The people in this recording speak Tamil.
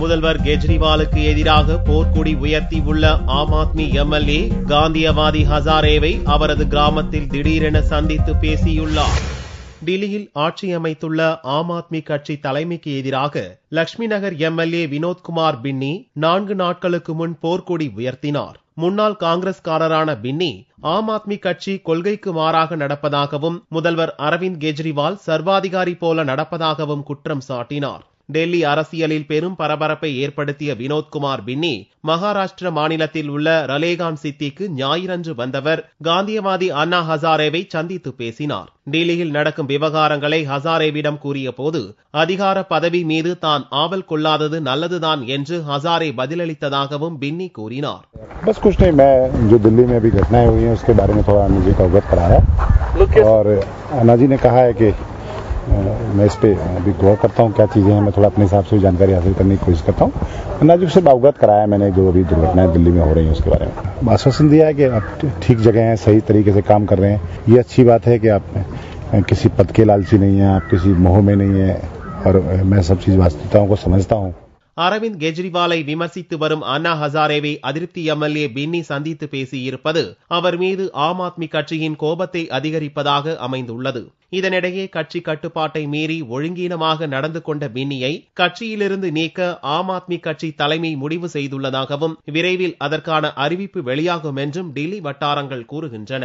முதல்வர் கெஜ்ரிவாலுக்கு எதிராக போர்க்கொடி உயர்த்தியுள்ள ஆம் ஆத்மி எம்எல்ஏ காந்தியவாதி ஹசாரேவை அவரது கிராமத்தில் திடீரென சந்தித்து பேசியுள்ளார். டில்லியில் ஆட்சி அமைத்துள்ள ஆம் ஆத்மி கட்சி தலைமைக்கு எதிராக லட்சுமி நகர் எம்எல்ஏ வினோத்குமார் பின்னி 4 நாட்களுக்கு முன் போர்க்கொடி உயர்த்தினார். முன்னாள் காங்கிரஸ்காரரான பின்னி ஆம் ஆத்மி கட்சி கொள்கைக்கு மாறாக நடப்பதாகவும் முதல்வர் அரவிந்த் கெஜ்ரிவால் சர்வாதிகாரி போல நடப்பதாகவும் குற்றம் சாட்டினார். டெல்லி அரசியலில் பெரும் பரபரப்பை ஏற்படுத்திய வினோத்குமார் பின்னி மகாராஷ்டிர மாநிலத்தில் உள்ள ரலேகான் சித்திக்கு ஞாயிறன்று வந்தவர் காந்தியவாதி அண்ணா ஹசாரேவை சந்தித்து பேசினார். டெல்லியில் நடக்கும் விவகாரங்களை ஹசாரேவிடம் கூறிய போது அதிகார பதவி மீது தான் ஆவல் கொள்ளாதது நல்லதுதான் என்று ஹசாரே பதிலளித்ததாகவும் பின்னி கூறினார். बस कुछ नहीं, मैं जो दिल्ली में अभी घटनाएं हुई हैं उसके बारे में थोड़ा अन्ना जी को अवगत कराया और अन्ना जी ने कहा है कि मैं इस पे अभी गौर करता हूँ क्या चीजें हैं, मैं थोड़ा अपने हिसाब से जानकारी हासिल करने की कोशिश करता हूँ. अन्ना जी से अवगत कराया मैंने जो अभी दुर्घटनाएं दिल्ली में हो रही हैं उसके बारे में. आश्वासन दिया है कि आप ठीक जगह हैं, सही तरीके से काम कर रहे हैं. ये अच्छी बात है कि आप किसी पद के लालची नहीं है, आप किसी मोह में नहीं है और मैं सब चीज वास्तविकताओं को समझता हूँ. அரவிந்த் கெஜ்ரிவாலை விமர்சித்து வரும் அண்ணா ஹசாரேவை அதிருப்தி எம்எல்ஏ பின்னி சந்தித்து பேசியிருப்பது அவர் மீது ஆம் ஆத்மி கட்சியின் கோபத்தை அதிகரிப்பதாக அமைந்துள்ளது. இதனிடையே கட்சி கட்டுப்பாட்டை மீறி ஒழுங்கீனமாக நடந்து கொண்ட பின்னியை கட்சியிலிருந்து நீக்க ஆம் ஆத்மி கட்சி தலைமை முடிவு செய்துள்ளதாகவும் விரைவில் அதற்கான அறிவிப்பு வெளியாகும் என்றும் டில்லி வட்டாரங்கள் கூறுகின்றன.